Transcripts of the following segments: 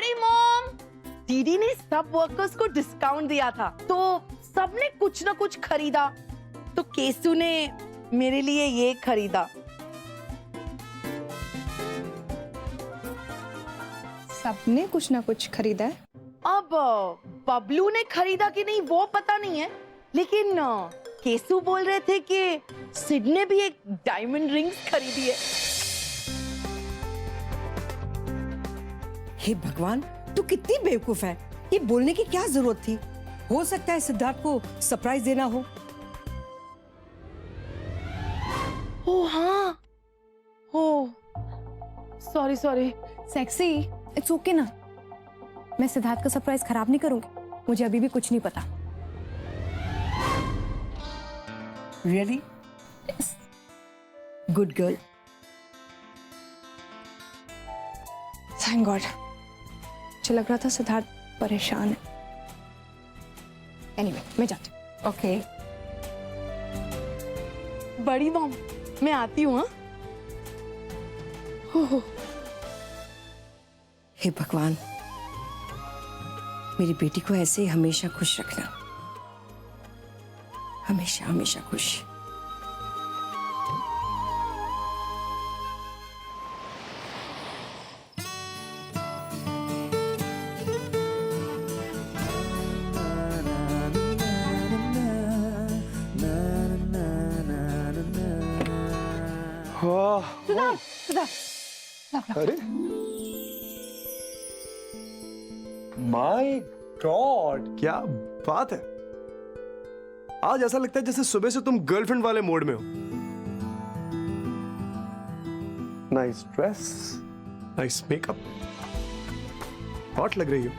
बड़ी मॉम, दीदी ने सब वर्कर्स को डिस्काउंट दिया था तो सबने कुछ ना कुछ खरीदा, तो केसू ने मेरे लिए ये खरीदा। सबने कुछ ना कुछ खरीदा है। अब बबलू ने खरीदा कि नहीं वो पता नहीं है, लेकिन केसू बोल रहे थे कि सिड ने भी एक डायमंड रिंग्स खरीदी है। हे भगवान, तू कितनी बेवकूफ है। ये बोलने की क्या जरूरत थी? हो सकता है सिद्धार्थ को सरप्राइज देना हो। ओ हाँ, oh sorry sorry. Sexy, it's okay ना। मैं सिद्धार्थ का सरप्राइज खराब नहीं करूंगी, मुझे अभी भी कुछ नहीं पता। Really? Good girl. Thank God. मुझे लग रहा था सिद्धार्थ परेशान है। एनीवे, मैं जाती हूँ। ओके। बड़ी मॉम, मैं आती हूँ। हे भगवान, मेरी बेटी को ऐसे ही हमेशा खुश रखना, हमेशा हमेशा खुश। अरे माय गॉड, क्या बात है। आज ऐसा लगता है जैसे सुबह से तुम गर्लफ्रेंड वाले मोड में हो। Nice dress, nice makeup, hot लग रही हो।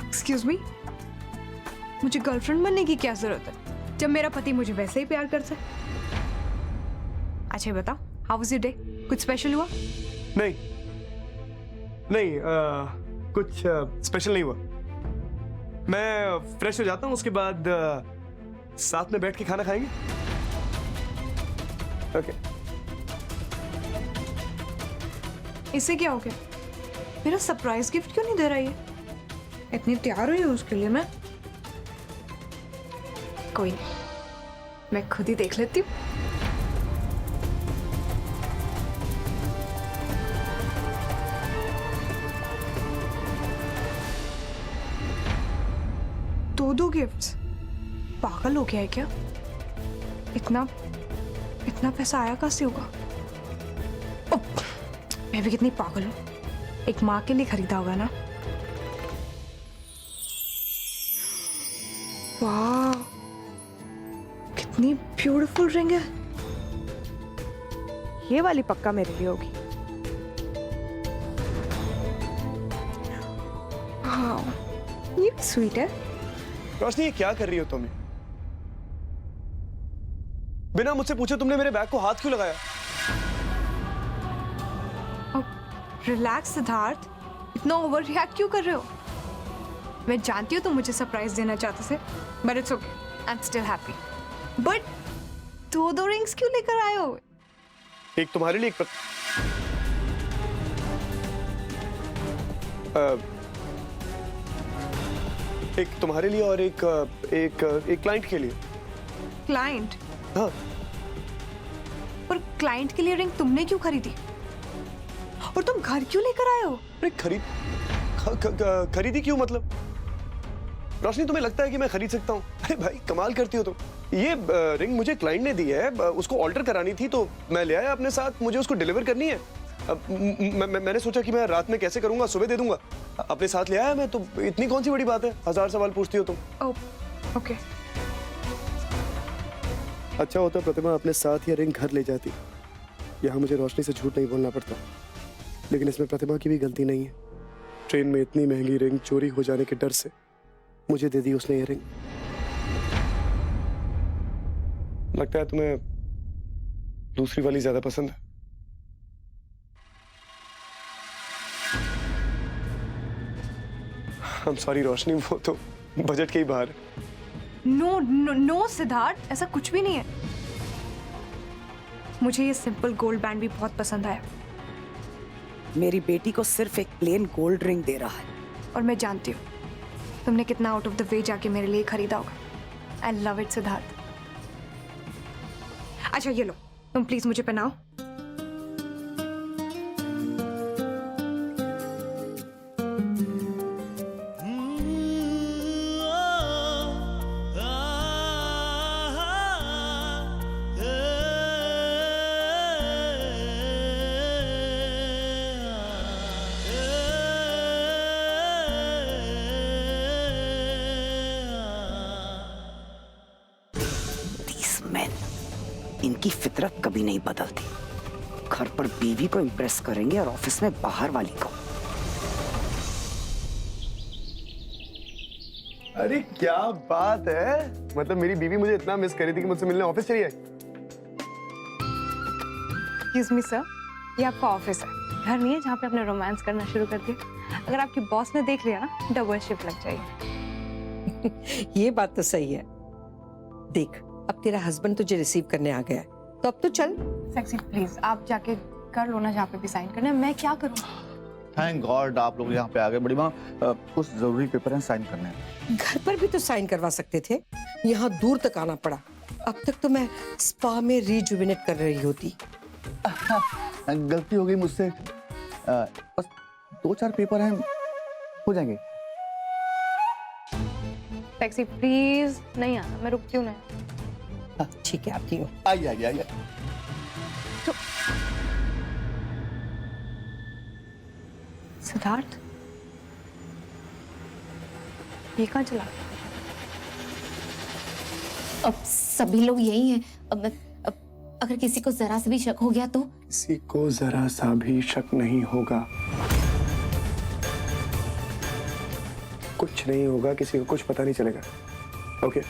एक्सक्यूज मी, मुझे गर्लफ्रेंड बनने की क्या जरूरत है जब मेरा पति मुझे वैसे ही प्यार करता है। अच्छा बताओ, हाउ वाज योर डे? कुछ स्पेशल हुआ? नहीं नहीं, कुछ स्पेशल नहीं हुआ। मैं फ्रेश हो जाता हूँ, उसके बाद साथ में बैठ के खाना खाएंगे। ओके। इससे क्या हो गया? मेरा सरप्राइज गिफ्ट क्यों नहीं दे रही है? इतनी तैयार हुई हूँ उसके लिए मैं। कोई नहीं, मैं खुद ही देख लेती हूँ। दो गिफ्ट्स? पागल हो गया है क्या? इतना पैसा आया कहाँ से होगा? मैं भी कितनी पागल हूँ, एक माँ के लिए खरीदा होगा ना। वाह, कितनी ब्यूटीफुल रिंग है। ये वाली पक्का मेरे लिए होगी। हाँ, ये भी स्वीट है। रोशनी, ये क्या कर रही हो तुम? बिना मुझसे पूछे तुमने मेरे बैग को हाथ क्यों लगाया? रिलैक्स सिद्धार्थ, इतना ओवर रिएक्ट क्यों कर रहे हो? मैं जानती हूँ तुम मुझे सरप्राइज देना चाहते थे, but it's okay, I am still happy. But दो रिंग्स क्यों लेकर आए हो? एक तुम्हारे लिए, एक तुम्हारे लिए और एक क्लाइंट के लिए। क्लाइंट? हाँ। पर क्लाइंट के लिए रिंग तुमने क्यों खरीदी? और तुम घर क्यों लेकर आए हो? अरे खरीदी क्यों मतलब? रोशनी, तुम्हें लगता है कि मैं खरीद सकता हूँ? अरे भाई, कमाल करती हो तुम। ये रिंग मुझे क्लाइंट ने दी है, उसको ऑल्टर करानी थी तो मैं ले आया अपने साथ, मुझे उसको डिलीवर करनी है। मैंने सोचा कि मैं रात में कैसे करूंगा, सुबह दे दूंगा, अपने साथ ले आया मैं। तो इतनी कौन सी बड़ी बात है? 1000 सवाल पूछती हो तुम। ओके। अच्छा होता प्रतिमा अपने साथ ये रिंग घर ले जाती, यहाँ मुझे रोशनी से झूठ नहीं बोलना पड़ता। लेकिन इसमें प्रतिमा की भी गलती नहीं है। ट्रेन में इतनी महंगी रिंग चोरी हो जाने के डर से मुझे दे दी उसने ये रिंग। लगता है तुम्हें दूसरी वाली ज्यादा पसंद है। I'm sorry रोशनी, वो तो बजट के ही बाहर है। नो सिद्धार्थ, ऐसा कुछ भी नहीं है। मुझे ये सिंपल गोल्ड बैंड भी बहुत पसंद आया। मेरी बेटी को सिर्फ एक प्लेन गोल्ड रिंग दे रहा है। और मैं जानती हूँ तुमने कितना आउट ऑफ द वे जाके मेरे लिए खरीदा होगा। I love it Siddharth. अच्छा ये लो, तुम प्लीज मुझे पहनाओ। इनकी फितरत कभी नहीं बदलती। घर पर बीवी को इम्प्रेस करेंगे और ऑफिस में बाहर वाली को। अरे क्या बात है, मतलब मेरी बीवी मुझे इतना मिस कर रही थी कि मुझसे मिलने ऑफिस चली आई। एक्सक्यूज मी सर, ये आपका ऑफिस है, घर नहीं है जहाँ पे आपने रोमांस करना शुरू कर दिया। अगर आपकी बॉस ने देख लिया ना, डबल शिफ्ट लग जाएगी। ये बात तो सही है। देख, अब तेरा हस्बैंड तुझे रिसीव करने आ गया है, तो अब तो चल। सेक्सी प्लीज आप जाके कर लो ना जहाँ पे भी साइन करना है। मैं क्या करूँ? थैंक गॉड आप लोग यहाँ पे आ गए। बड़ी माँ, कुछ जरूरी पेपर हैं, साइन करने हैं। घर पर भी तो साइन करवा सकते थे, यहाँ दूर तक आना पड़ा। अब तक तो मैं स्पा में रिजुविनेट कर रही होती। गलती हो गई मुझसे। बस 2-4 पेपर हैं, हो जाएंगे। सेक्सी प्लीज नहीं आना, मैं रुकती हूँ ना। ठीक है, आती हूँ। आइए आइए आइए। सिद्धार्थ, ये कहाँ चला? अब सभी लोग यही हैं। अब अगर किसी को जरा से भी शक हो गया तो? किसी को जरा सा भी शक नहीं होगा। कुछ नहीं होगा, किसी को कुछ पता नहीं चलेगा। ओके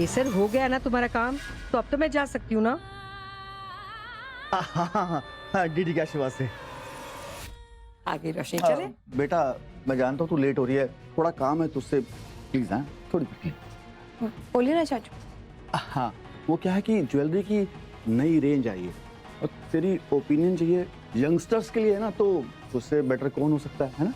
सर, हो गया ना तुम्हारा काम, तो अब तो मैं जा सकती हूँ ना? हाँ, डीडी क्या शिवा से। आगे रोशनी चले। बेटा मैं जानता हूँ तू लेट हो रही है, थोड़ा काम है तुझसे, प्लीज। हाँ थोड़ी देर। बोलिए ना चाचू। हाँ, वो क्या है कि ज्वेलरी की नई रेंज आई है और तेरी ओपिनियन चाहिए यंगस्टर्स के लिए है ना, तो उससे बेटर कौन हो सकता है ना?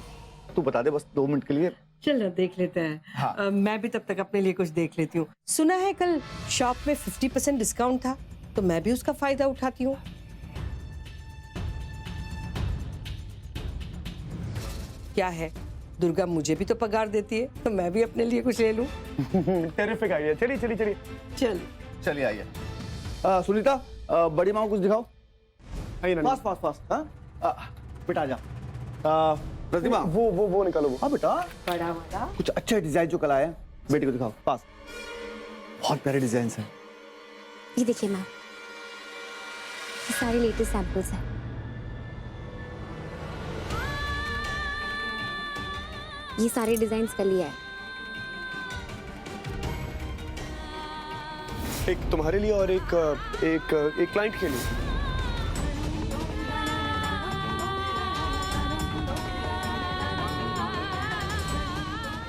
तू बता दे बस 2 मिनट के लिए। चल ना, देख लेते हैं। हाँ। मैं भी तब तक अपने लिए कुछ देख लेती हूँ। सुना है कल शॉप में 50% डिस्काउंट था, तो मैं भी उसका फायदा उठाती हूँ। क्या है, दुर्गा मुझे भी तो पगार देती है, तो मैं भी अपने लिए कुछ ले लूं। Terrific idea. चलिए चलिए चलिए चल। चलिए आइए। सुनीता, बड़ी माँ को कुछ दिखाओ। आइए ना। Fast fast fast. हाँ बेटा आ जा। प्रतिभा वो निकालो वो। हाँ बेटा, बड़ा वाला कुछ अच्छे डिजाइन जो कल आए हैं बेटी को दिखाओ। पास बहुत प्यारे डिजाइन हैं। ये देखिए मैम, ये सारे लेटेस्ट सैंपल्स हैं। ये सारे डिजाइन्स कर लिया है। एक तुम्हारे लिए और एक क्लाइंट के लिए।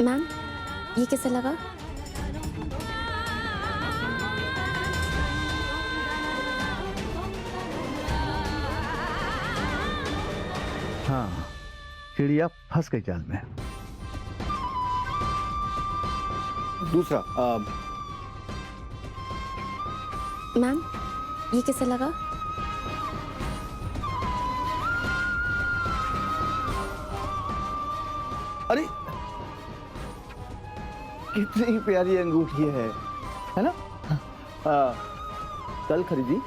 मैम, ये कैसा लगा? हाँ, चिड़िया फंस गई जाल में। दूसरा मैम, ये कैसा लगा? अरे कितनी प्यारी अंगूठी है ना? कल खरीदी।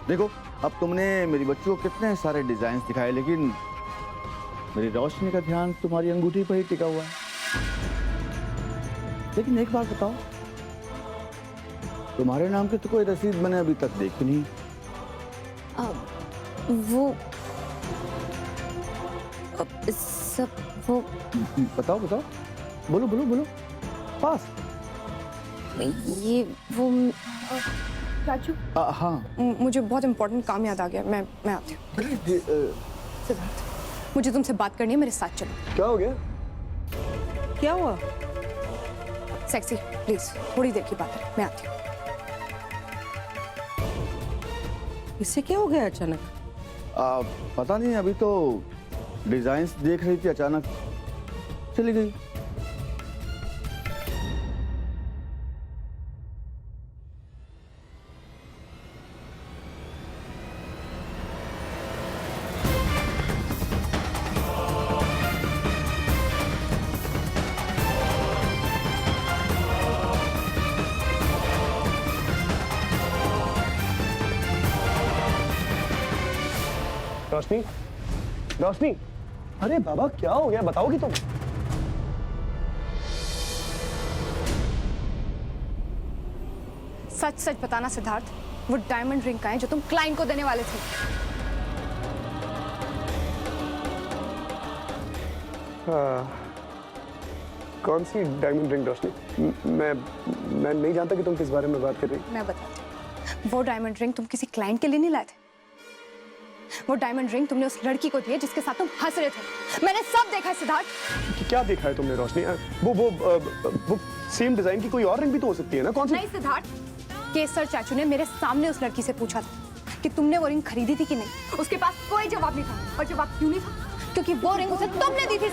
देखो अब तुमने मेरी बच्ची को कितने सारे डिजाइन दिखाए, लेकिन मेरी रोशनी का ध्यान तुम्हारी अंगूठी पर ही टिका हुआ है। लेकिन एक बात बताओ, तुम्हारे नाम की तो कोई रसीद मैंने अभी तक देखी नहीं। वो सब वो बताओ बताओ, बोलो बोलो बोलो, पास। ये वो राजू हाँ मुझे बहुत इंपॉर्टेंट काम याद आ गया, मैं आती हूँ। सिद्धार्थ, मुझे तुमसे बात करनी है, मेरे साथ चलो। क्या हो गया? क्या हुआ? सेक्सी प्लीज, थोड़ी देर की बात है, मैं आती हूँ। इससे क्या हो गया अचानक? पता नहीं, अभी तो डिजाइन्स देख रही थी, अचानक चली गई। रोशनी, रोशनी, अरे बाबा क्या हो गया, बताओगी तुम? सच सच बताना सिद्धार्थ, वो डायमंड रिंग का है जो तुम क्लाइंट को देने वाले थे। कौन सी डायमंड रिंग रोशनी? मैं नहीं जानता कि तुम किस बारे में बात कर रही। मैं बताती हूँ। वो डायमंड रिंग तुम किसी क्लाइंट के लिए नहीं लाए थे। वो डायमंड रिंग तुमने उस लड़की को दी है जिसके साथ तुम हंस रहे थे। मैंने सब देखा है सिद्धार्थ। क्या देखा है तुमने रोशनी? वो सेम डिजाइन की कोई और रिंग भी तो हो सकती है ना? कौन सी? नहीं सिद्धार्थ, केसर चाचू ने मेरे सामने उस लड़की से पूछा था कि तुमने वो रिंग खरीदी थी कि नहीं। उसके पास कोई जवाब नहीं था। और जवाब क्यों नहीं था? क्योंकि वो रिंग उसे तुमने दी थी।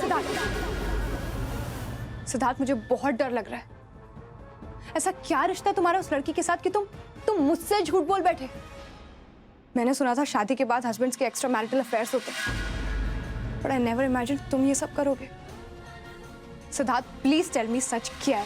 सिद्धार्थ, मुझे बहुत डर लग रहा है। ऐसा क्या रिश्ता तुम्हारा उस लड़की के साथ कि तुम मुझसे झूठ बोल बैठे? मैंने सुना था शादी के बाद हस्बैंड्स के एक्स्ट्रा मैरिटल अफेयर्स होते हैं, बट आई नेवर इमेजिन तुम ये सब करोगे। सिद्धार्थ, प्लीज टेल मी सच क्या है?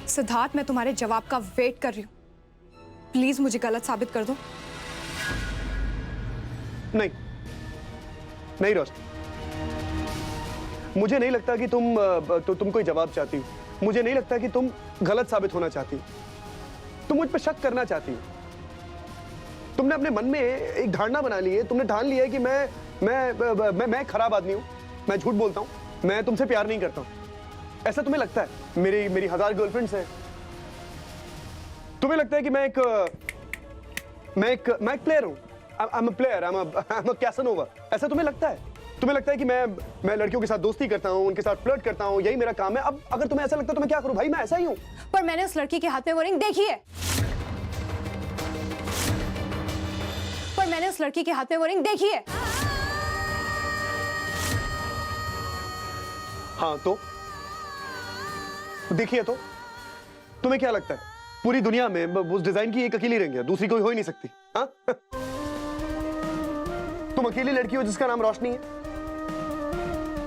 सिद्धार्थ, मैं तुम्हारे जवाब का वेट कर रही हूँ। प्लीज मुझे गलत साबित कर दो। नहीं, नहीं रोशनी, मुझे नहीं लगता कि तुम कोई जवाब चाहती हो। मुझे नहीं लगता कि तुम गलत साबित होना चाहती हो। तुम मुझ पर शक करना चाहती हो। तुमने अपने मन में एक धारणा बना ली है। तुमने ठान लिया है कि मैं खराब आदमी हूं, मैं झूठ बोलता हूं, मैं तुमसे प्यार नहीं करता हूं। ऐसा तुम्हें लगता है? मेरी 1000 गर्लफ्रेंड्स हैं। तुम्हें लगता है कि मैं एक प्लेयर हूं। I'm a player, I'm a Casanova। ऐसा तुम्हें लगता है? तुम्हें लगता है कि मैं लड़कियों के साथ दोस्ती करता हूं, उनके साथ फ्लर्ट करता हूं, यही मेरा काम है। अब अगर तुम्हें ऐसा लगता है तो मैं क्या करूं? भाई मैं ऐसा ही हूं। पर मैंने उस लड़की के हाथ में वो रिंग देखी है। हाँ तो देखिए, तो तुम्हें क्या लगता है पूरी दुनिया में उस डिजाइन की एक अकेली रिंग है, दूसरी कोई हो ही नहीं सकती? हाँ? तुम अकेली लड़की हो जिसका नाम रोशनी है।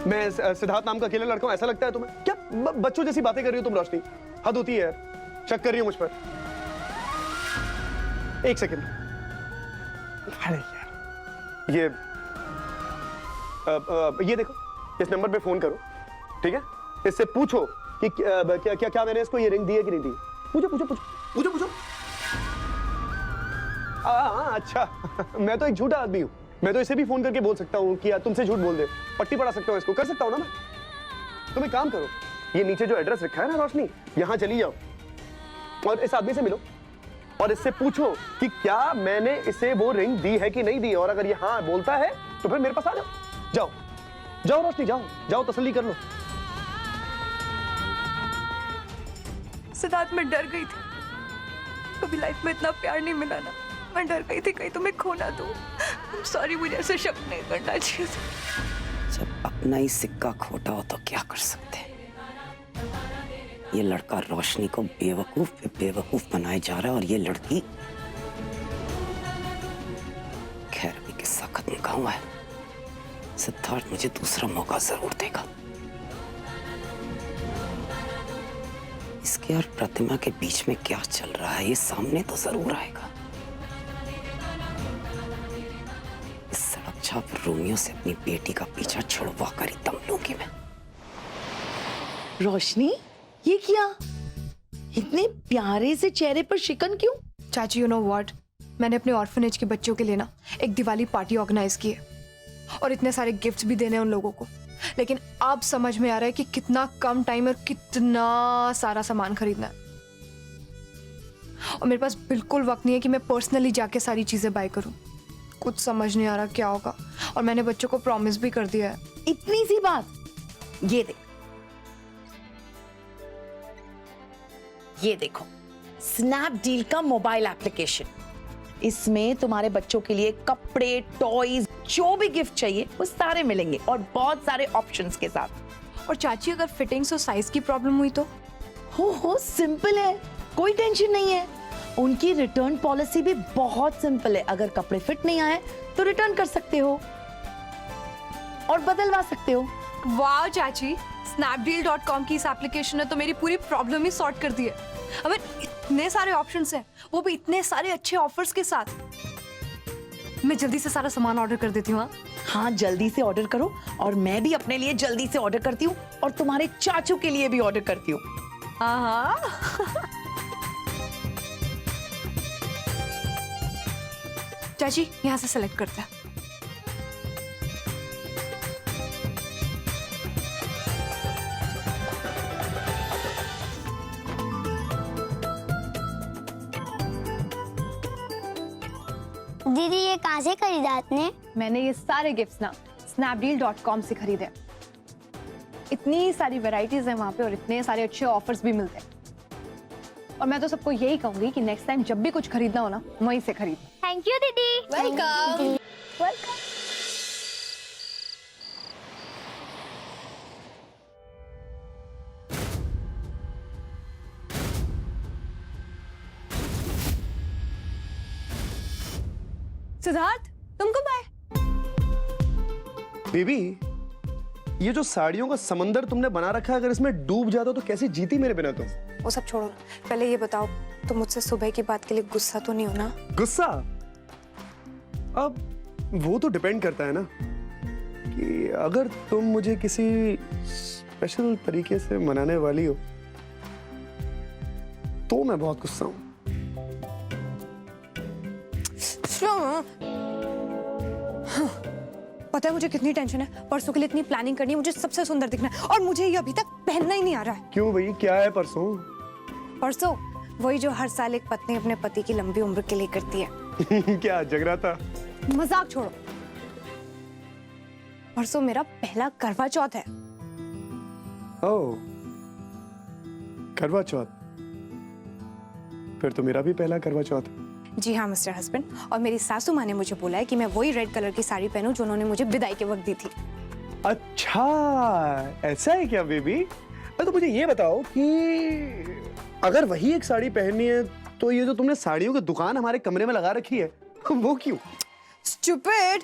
मैं सिद्धार्थ नाम का अकेला लड़का हूं, ऐसा लगता है तुम्हें? क्या बच्चों जैसी बातें कर रही हो तुम रोशनी? हद होती है यार। शक कर रही हो मुझ पर? एक सेकंड। अरे यार, ये देखो, इस नंबर पे फोन करो, ठीक है? इससे पूछो कि क्या मैंने इसको ये रिंग दी है कि नहीं दी। पूछो। अच्छा मैं तो एक झूठा आदमी हूं। मैं तो इसे भी फोन करके बोल सकता हूं कि यार तुमसे झूठ बोल दे, पट्टी पड़ा सकता हूं, इसको कर सकता हूं ना मैं। तुम एक काम करो, ये नीचे जो एड्रेस लिखा है ना रोशनी, यहां चली जाओ और इस आदमी से मिलो और इससे पूछो कि क्या मैंने इसे वो रिंग दी है कि नहीं दी। और अगर ये हाँ बोलता है तो फिर मेरे पास आ जाओ। जाओ रोशनी, जाओ तसल्ली कर लो। सिद्धार्थ, मैं डर गई थी। कभी लाइफ में इतना प्यार नहीं मिला ना। मैं डर गई थी कहीं तुम्हें खो ना दूं। सॉरी, मुझे ऐसे शक नहीं करना चाहिए था। जब अपना ही सिक्का खोटा हो तो क्या कर सकते हैं? ये लड़का रोशनी को बेवकूफ पे बेवकूफ बनाए जा रहा है और ये लड़की, खैर अभी किस्सा खत्म का हुआ है। सिद्धार्थ मुझे दूसरा मौका जरूर देगा। इसके और प्रतिमा के बीच में क्या चल रहा है ये सामने तो जरूर आएगा। इस सड़क छाप रोमियो से अपनी बेटी का पीछा छुड़वा कर ही दम लूंगी मैं। रोशनी, ये क्या? इतने प्यारे से चेहरे पर शिकन क्यों? चाची यू नो व्हाट, मैंने अपने ऑर्फनेज के बच्चों के लिए ना एक दिवाली पार्टी ऑर्गेनाइज की है और इतने सारे गिफ्ट्स भी देने हैं उन लोगों को, लेकिन अब समझ में आ रहा है कि कितना कम टाइम और कितना सारा सामान खरीदना है और मेरे पास बिल्कुल वक्त नहीं है कि मैं पर्सनली जाके सारी चीजें बाय करूं। कुछ समझ नहीं आ रहा क्या होगा और मैंने बच्चों को प्रॉमिस भी कर दिया है। इतनी सी बात। ये देखो स्नैपडील का मोबाइल एप्लीकेशन। इसमें तुम्हारे बच्चों के लिए कपड़े, टॉयज, जो भी गिफ्ट चाहिए वो सारे मिलेंगे और बहुत सारे ऑप्शंस के साथ। और चाची अगर फिटिंग्स और साइज की प्रॉब्लम हुई तो? हो सिंपल है, कोई टेंशन नहीं है। उनकी रिटर्न पॉलिसी भी बहुत सिंपल है। अगर कपड़े फिट नहीं आए तो रिटर्न कर सकते हो और बदलवा सकते हो। वाह चाची, snapdeal.com की इस एप्लीकेशन ने तो मेरी पूरी प्रॉब्लम ही सॉर्ट कर दी है। अबे इतने सारे ऑप्शंस हैं, वो भी इतने सारे अच्छे ऑफर्स के साथ। मैं जल्दी से सारा सामान ऑर्डर कर देती हूँ। हाँ जल्दी से ऑर्डर करो और मैं भी अपने लिए जल्दी से ऑर्डर करती हूँ और तुम्हारे चाचू के लिए भी ऑर्डर करती हूँ। हाँ चाची यहाँ से सेलेक्ट करते हैं। दीदी ये कहाँ से खरीदा आपने? मैंने ये सारे गिफ्ट्स ना snapdeal.com से खरीदे। इतनी सारी वैरायटीज हैं वहाँ पे और इतने सारे अच्छे ऑफर्स भी मिलते हैं और मैं तो सबको यही कहूंगी कि नेक्स्ट टाइम जब भी कुछ खरीदना हो ना वहीं से खरीद। थैंक यू दीदी। वेलकम। सिद्धार्थ तुम कब आए? बेबी, ये जो साड़ियों का समंदर तुमने बना रखा है, अगर इसमें डूब जाता तो कैसे जीती मेरे बिना तुम? वो सब छोड़ो ना, पहले ये बताओ तुम मुझसे सुबह की बात के लिए गुस्सा तो नहीं हो ना? गुस्सा? अब वो तो डिपेंड करता है ना कि अगर तुम मुझे किसी स्पेशल तरीके से मनाने वाली हो तो मैं बहुत गुस्सा हूं। पता है मुझे कितनी टेंशन है, परसों के लिए इतनी प्लानिंग करनी है, मुझे सबसे सुंदर दिखना है और मुझे ये अभी तक पहनना ही नहीं आ रहा है। क्यों भाई, क्या है परसों? परसों वही जो हर साल एक पत्नी अपने पति की लंबी उम्र के लिए करती है। क्या जगराता? मजाक छोड़ो, परसों मेरा पहला करवा चौथ है। ओह, करवा चौथ? फिर तो मेरा भी पहला करवा चौथ है। जी हाँ मिस्टर हस्बैंड, और मेरी सासू माँ ने मुझे बोला है कि मैं वही रेड कलर की साड़ी पहनूं जो उन्होंने मुझे विदाई के वक्त दी थी। अच्छा, ऐसा है क्या बेबी? तो मुझे ये बताओ कि अगर वही एक साड़ी पहननी है तो ये जो तुमने साड़ियों की दुकान हमारे कमरे में लगा रखी है वो क्यों? स्टूपिड,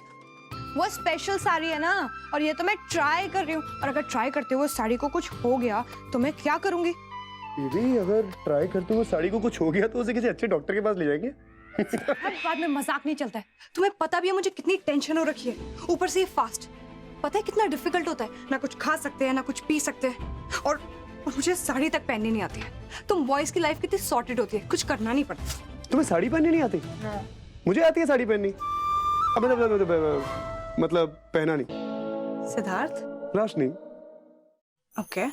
वो स्पेशल साड़ी है ना, और ये तो मैं ट्राई कर रही हूँ, और अगर ट्राई करते हुए साड़ी को कुछ हो गया तो मैं क्या करूंगी? बेबी, अगर ट्राई करते हुए साड़ी को कुछ हो गया तो उसे किसी अच्छे डॉक्टर के पास ले जाएंगे। हर बात में मजाक नहीं चलता है। तुम्हें पता भी है मुझे कितनी टेंशन हो रखी है, ऊपर से ये फास्ट। पता है कितना डिफिकल्ट होता है, ना कुछ खा सकते हैं ना कुछ पी सकते हैं, और मुझे साड़ी तक पहननी नहीं आती है। तुम बॉयज की लाइफ कितनी सॉर्टेड होती है, कुछ करना नहीं पड़ता। तुम्हें साड़ी पहननी नहीं आती? मुझे आती है साड़ी पहननी। अब मतलब पहना नहीं। सिद्धार्थ रोशनी, ओके